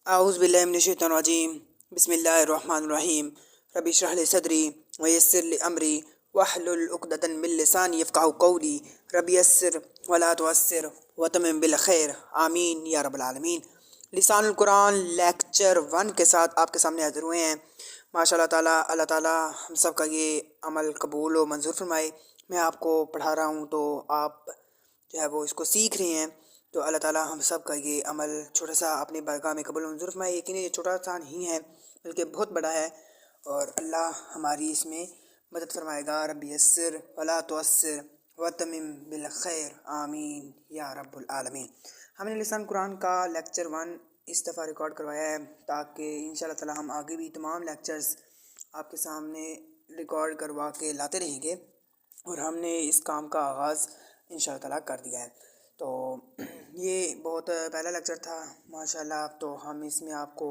अऊज़ु बिल्लाहि मिनश्शैतानिर्रजीम बिस्मिल्लाहिर्रहमानिर्रहीम रब्बि इश्रह ली सदरी व यस्सिर ली अमरी वहलुल उक़दतन मिन लिसानी यफ़क़हू क़ौली रब्बि यस्सिर वला तुअस्सिर वतमिम बिल खैर आमीन या रब्बल आलमीन। लिसानुल कुरान लेक्चर 1 के साथ आपके सामने हाज़िर हुए हैं। माशाअल्लाह ताला अल्लाह ताला हम सब का ये अमल कबूल व मंजूर फरमाए। मैं आपको पढ़ा रहा हूँ तो आप जो है वो इसको सीख रहे हैं, तो अल्लाह ताला हम सब का ये अमल छोटा सा अपनी बारगाह में कबूल मंजूर फरमाए। यकीन ये छोटा सा नहीं है बल्कि बहुत बड़ा है और अल्लाह हमारी इसमें मदद फरमाएगा। रब्बि यस्सिर वला तुअस्सिर वतमिम बिल खैर आमीन या रब्बुल आलमीन। हमने लिसान कुरान का लेक्चर 1 इस दफ़ा रिकॉर्ड करवाया है ताकि इंशाअल्लाह ताला हम आगे भी तमाम लेक्चर्स आपके सामने रिकॉर्ड करवा के लाते रहेंगे और हमने इस काम का आगाज़ इंशाअल्लाह ताला कर दिया है। तो ये बहुत पहला लेक्चर था माशाअल्लाह। तो हम इसमें आपको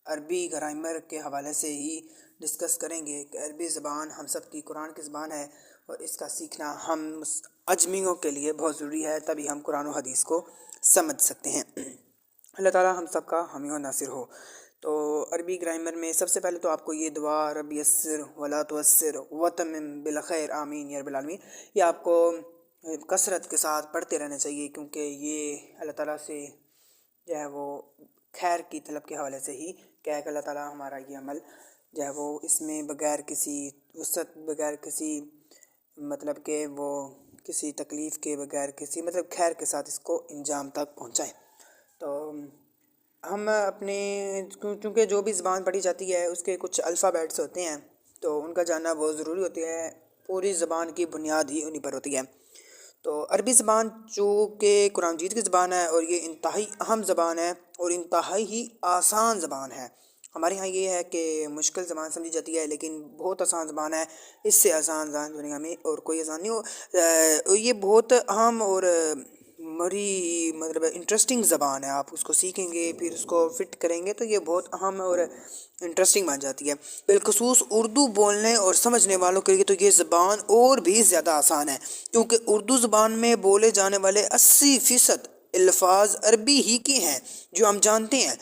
अरबी ग्रामर के हवाले से ही डिस्कस करेंगे कि अरबी ज़बान हम सब की कुरान की ज़बान है और इसका सीखना हम अजमियों के लिए बहुत ज़रूरी है, तभी हम कुरान और हदीस को समझ सकते हैं। अल्लाह ताला हम सब का हामी और नासिर हो। तो अरबी ग्रामर में सबसे पहले तो आपको ये दुआ रब्बि यस्सिर वला तुअस्सिर वतमिम बिल खैर आमीन या रब्बिल आलमीन ये आपको कसरत के साथ पढ़ते रहना चाहिए, क्योंकि ये अल्लाह ताला से जो है वो खैर की तलब के हवाले से ही क्या है कि अल्लाह ताला हमारा ये अमल जो है वो इसमें बग़ैर किसी वसत बग़ैर किसी मतलब के वो किसी तकलीफ़ के बग़ैर किसी मतलब खैर के साथ इसको इंजाम तक पहुँचाएँ। तो हम अपने चूँकि जो भी ज़बान पढ़ी जाती है उसके कुछ अल्फ़ाबेट्स होते हैं तो उनका जानना बहुत ज़रूरी होती है। पूरी ज़बान की बुनियाद ही उन्हीं पर होती है। तो अरबी ज़बान चूँकि कुरान मजीद की ज़बान है और ये इंतहाई अहम ज़बान है और इंतहाई ही आसान ज़बान है। हमारे यहाँ ये है कि मुश्किल ज़बान समझी जाती है, लेकिन बहुत आसान ज़बान है। इससे आसान ज़बान दुनिया में और कोई आसान नहीं हो। ये बहुत अहम और बड़ी मतलब इंटरेस्टिंग ज़बान है। आप उसको सीखेंगे फिर उसको फ़िट करेंगे तो ये बहुत अहम और इंटरेस्टिंग बन जाती है। बिलखुसूस उर्दू बोलने और समझने वालों के लिए तो ये ज़बान और भी ज़्यादा आसान है, क्योंकि उर्दू ज़बान में बोले जाने वाले 80% अल्फाज अरबी ही के हैं जो हम जानते हैं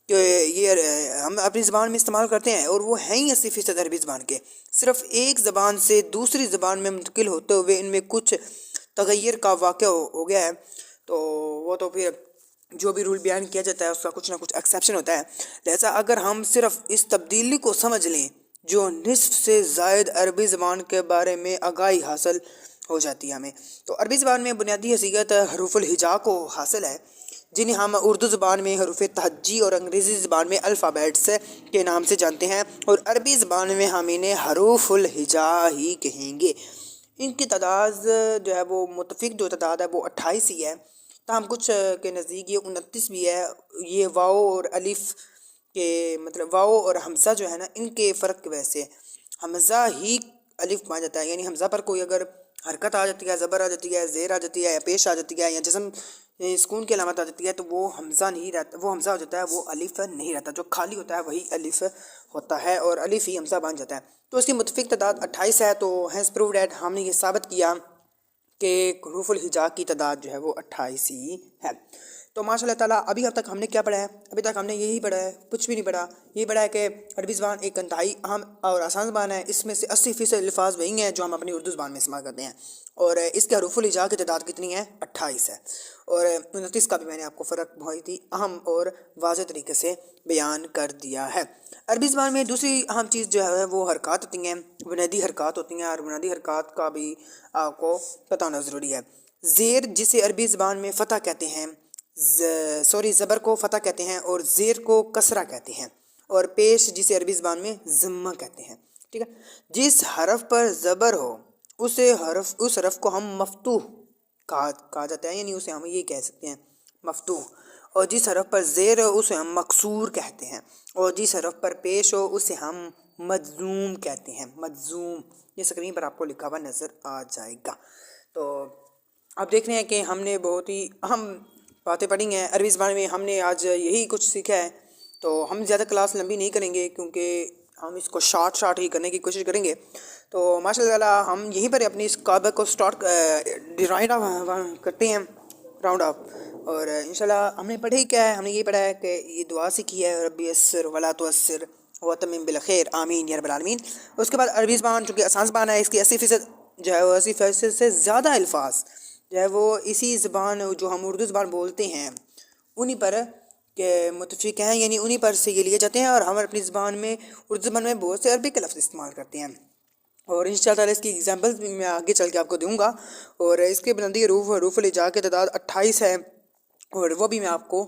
कि ये हम अपनी ज़बान में इस्तेमाल करते हैं, और वो हैं ही 80% अरबी ज़बान के। सिर्फ़ एक ज़बान से दूसरी ज़बान में मुंतकिल होते हुए इनमें कुछ तग़य्युर का वाक़या हो गया है, तो वो तो फिर जो भी रूल बयान किया जाता है उसका कुछ ना कुछ एक्सेप्शन होता है। लिहाजा अगर हम सिर्फ इस तब्दीली को समझ लें जो निस्फ़ से ज़ायद अरबी ज़बान के बारे में आगाही हासिल हो जाती है हमें। तो अरबी ज़बान में बुनियादी हैसियत हरूफ़ुल हिजा को हासिल है, जिन्हें हम उर्दू ज़बान में हरूफ़ तहज्जी और अंग्रेज़ी ज़बान में अल्फ़ाबेट्स के नाम से जानते हैं, और अरबी ज़बान में हम इन्हें हरूफ़ुल हिजा ही कहेंगे। इनकी तादाद जो है वो मुतफ़िक जो तादाद है वो 28 ही है, ताहम कुछ के नज़दीक ये 29 भी है। ये वाओ और अलिफ़ के मतलब वाओ और हमज़ा जो है ना, इनके फ़र्क की वजह से हमज़ा ही अलिफ़ माना जाता है। यानी हमज़ा पर कोई अगर हरकत आ जाती है, ज़बर आ जाती है, ज़ेर आ जाती है, या पेश आ जाती है, या जिस्म सुकून की अलामत आ जाती है, तो वो हमज़ा नहीं रहता, वो हमज़ा हो जाता है, वो अलिफ़ नहीं रहता। जो खाली होता है वही अलिफ़ होता है और अलिफ़ ही हमज़ा बन जाता है। तो इसकी मुतफ़िक तादाद 28 है। तो हैज़ प्रूव्ड दैट हमने ये साबित किया कि हरूफ़ुल हिजा की तादाद जो है वो 28 ही है। तो माशाअल्लाह ताला अभी अब तक हमने क्या पढ़ा है? अभी तक हमने यही पढ़ा है, कुछ भी नहीं पढ़ा। यही पढ़ा है कि अरबी ज़बान एक इंतहाई अहम और आसान ज़बान है। इसमें से 80% अल्फाज वही हैं जो हम अपनी उर्दू ज़बान में इस्तेमाल करते हैं, और इसके हरूफ़ुल हिजा की तादाद कितनी है? 28 है। और 29 का भी मैंने आपको फ़र्क बहुत ही अहम और वाज़ेह तरीके से बयान कर दिया है। अरबी ज़बान में दूसरी अहम चीज़ जो है वो हरकत होती हैं, बुनियादी हरकत होती हैं, और बुनियादी हरकत का भी आपको पता होना ज़रूरी है। ज़ेर जिसे अरबी ज़बान में फ़तह कहते हैं, ज़बर को फ़तह कहते हैं, और ज़ेर को कसरा कहते हैं, और पेश जिसे अरबी ज़बान में ज़म्मा कहते हैं। ठीक है। जिस हरफ पर ज़बर हो उस हरफ को हम मफ्तूह कहा जाता है, यानी उसे हम ये कह सकते हैं मफ्तूह। और जिस हरफ पर ज़ेर हो उसे हम मकसूर कहते हैं, और जिस हरफ पर पेश हो उसे हम मज़्ज़ूम कहते हैं। मज़्ज़ूम ये स्क्रीन पर आपको लिखा हुआ नज़र आ जाएगा। तो अब देख रहे हैं कि हमने बहुत ही अहम बातें पढ़ी हैं अरबी ज़बान में। हमने आज यही कुछ सीखा है, तो हम ज़्यादा क्लास लंबी नहीं करेंगे क्योंकि हम इसको शॉर्ट ही करने की कोशिश करेंगे। तो माशाअल्लाह हम यहीं पर अपनी इस काबा को स्टार्ट राउंड ऑफ करते हैं। राउंड ऑफ اور انشاءاللہ ہم نے پڑھی کیا ہے، ہم نے یہ پڑھا ہے کہ یہ دعا سیکھی ہے ربی یسر ولا تعسر وتمم بالخیر آمین یا رب العالمین۔ اس کے بعد عربی زبان چونکہ آسان زبان ہے، اس کی 80% جو ہے وہ 80% سے زیادہ الفاظ جو ہے وہ اسی زبان جو ہم اردو زبان بولتے ہیں انہی پر کہ متفق ہیں، یعنی انہی پر سے یہ لیے جاتے ہیں، اور ہم اپنی زبان میں اردو زبان میں بہت سے عربی کے لفظ استعمال کرتے ہیں، اور ان شاء اللہ تعالیٰ اس کی ایگزامپلس بھی میں آگے چل کے آپ کو دوں گا۔ اور اس کے بلندی حروف الہجاء کی تعداد 28 ہے، اور وہ بھی میں آپ کو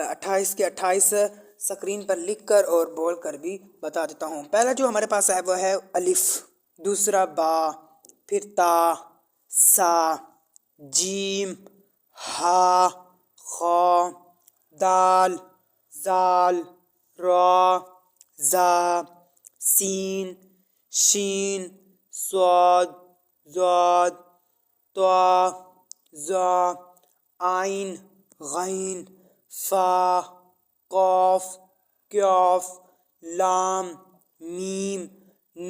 28 کے 28 سکرین پر لکھ کر اور بول کر بھی بتا دیتا ہوں۔ پہلا جو ہمارے پاس ہے وہ ہے الف، دوسرا با، پھر تا، سا، جیم، ہا، خا، دال، زال، را، زا، سین، شین، صاد، ضاد، طا، ظا، عین، غین، فا، قاف، کاف، لام، میم،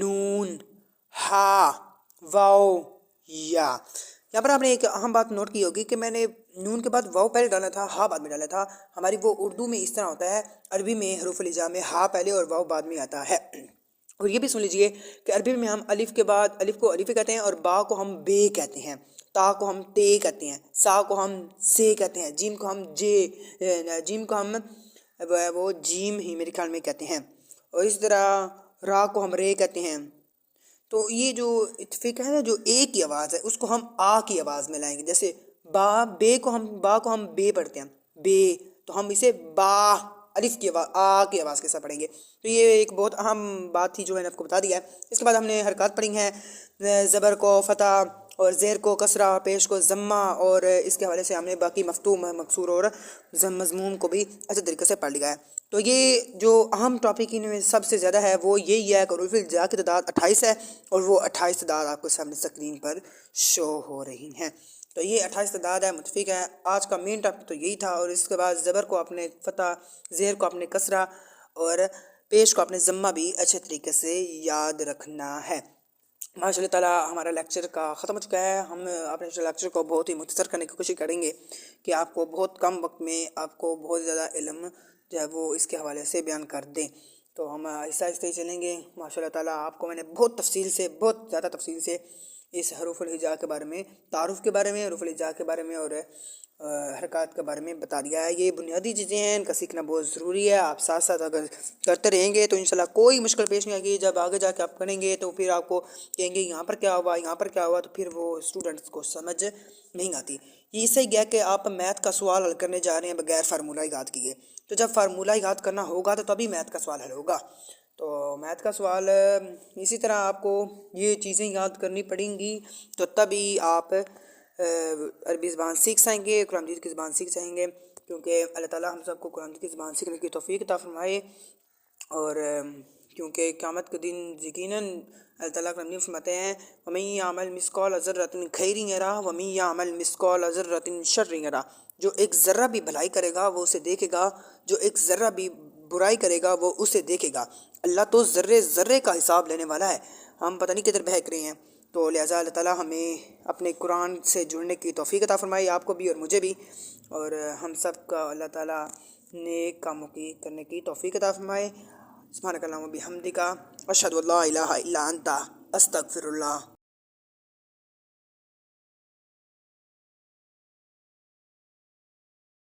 نون، ہا، واو، یا۔ یہاں پر آپ نے ایک اہم بات نوٹ کی ہوگی کہ میں نے نون کے بعد واو پہلے ڈالا تھا، ہا بعد میں ڈالا تھا۔ ہماری وہ اردو میں اس طرح ہوتا ہے، عربی میں حروف الہجاء میں ہا پہلے اور واو بعد میں آتا ہے۔ اور یہ بھی سن لیجئے کہ عربی میں ہم الف کے بعد الف کو الف کہتے ہیں، اور با کو ہم بے کہتے ہیں، تا کو ہم تے کہتے ہیں، سا کو ہم سے کہتے ہیں، جیم کو ہم جیم کو ہم وہ جیم ہی میرے خیال میں کہتے ہیں، اور اس طرح را کو ہم رے کہتے ہیں۔ تو یہ جو اتفاق ہے نا، جو اے کی آواز ہے اس کو ہم آ کی آواز میں لائیں گے، جیسے با کو ہم بے پڑھتے ہیں، بے، تو ہم اسے با الف کی آواز آ کی آواز کے ساتھ پڑھیں گے۔ تو یہ ایک بہت اہم بات تھی جو میں نے آپ کو بتا دیا ہے۔ اس کے بعد ہم نے حرکات پڑھی ہیں، زبر کو فتح اور زیر کو کسرہ، پیش کو ضمہ، اور اس کے حوالے سے ہم نے باقی مفتوح، مکسور اور مضموم کو بھی اچھے طریقے سے پڑھ لیا ہے۔ تو یہ جو اہم ٹاپک ان میں سب سے زیادہ ہے وہ یہی ہے کہ حروف الہجاء کی تعداد 28 ہے، اور وہ 28 تعداد آپ کو سامنے اسکرین پر شو ہو رہی ہیں۔ تو یہ 28 تعداد ہے، متفق ہے۔ آج کا مین ٹاپک تو یہی تھا، اور اس کے بعد زبر کو اپنے فتح، زیر کو اپنے کسرہ اور پیش کو اپنے ضمہ بھی اچھے طریقے سے یاد رکھنا ہے۔ ماشاء اللہ تعالیٰ ہمارا لیکچر کا ختم ہو چکا ہے۔ ہم اپنے لیکچر کو بہت ہی مختصر کرنے کی کوشش کریں گے کہ آپ کو بہت کم وقت میں آپ کو بہت زیادہ علم جو ہے وہ اس کے حوالے سے بیان کر دیں۔ تو ہم آہستہ آہستہ ہی چلیں گے۔ ماشاء اللہ تعالیٰ آپ کو میں نے بہت زیادہ تفصیل سے اس حروف الہجاء کے بارے میں، تعارف کے بارے میں، حروف الہجاء کے بارے میں اور حرکات کے بارے میں بتا دیا ہے۔ یہ بنیادی چیزیں ہیں، ان کا سیکھنا بہت ضروری ہے۔ آپ ساتھ ساتھ اگر کرتے رہیں گے تو انشاءاللہ کوئی مشکل پیش نہیں آئے گی۔ جب آگے جا کے آپ کریں گے تو پھر آپ کو کہیں گے یہاں پر کیا ہوا، یہاں پر کیا ہوا، تو پھر وہ اسٹوڈنٹس کو سمجھ نہیں آتی۔ یہ اس سے گیا کہ آپ میتھ کا سوال حل کرنے جا رہے ہیں بغیر فارمولہ یاد کیے، تو جب فارمولہ یاد کرنا ہوگا تو تبھی میتھ کا سوال حل ہوگا۔ تو میتھ کا سوال اسی طرح آپ کو یہ چیزیں یاد کرنی پڑیں گی، تو تبھی آپ عربی زبان سیکھ سکیں گے، قرآن مجید کی زبان سیکھ سکیں گے، کیونکہ اللہ تعالیٰ ہم سب کو قرآن مجید کی زبان سیکھنے کی توفیق عطا فرمائے۔ اور کیونکہ قیامت کے دن یقیناً اللہ تعالیٰ قرآن مجید فرماتے ہیں وَمَن يَعْمَلْ مِثْقَالَ ذَرَّةٍ خَيْرٍ يَرَهُ وَمَن يَعْمَلْ مِثْقَالَ ذَرَّةٍ شَرٍّ يَرَهُ۔ جو ایک ذرہ بھی بھلائی کرے گا وہ اسے دیکھے گا، جو ایک ذرہ بھی برائی کرے گا وہ اسے دیکھے گا۔ اللہ تو ذرے ذرے کا حساب لینے والا ہے، ہم پتہ نہیں کدھر بہک رہے ہیں۔ تو لہٰذا اللہ تعالیٰ ہمیں اپنے قرآن سے جڑنے کی توفیق عطا فرمائے، آپ کو بھی اور مجھے بھی، اور ہم سب کا اللہ تعالیٰ نیک کاموں کی کرنے کی توفیق عطا فرمائے۔ سبحانک اللہم و بحمدک، اشہد ان لا الہ الا انت، استغفر اللہ۔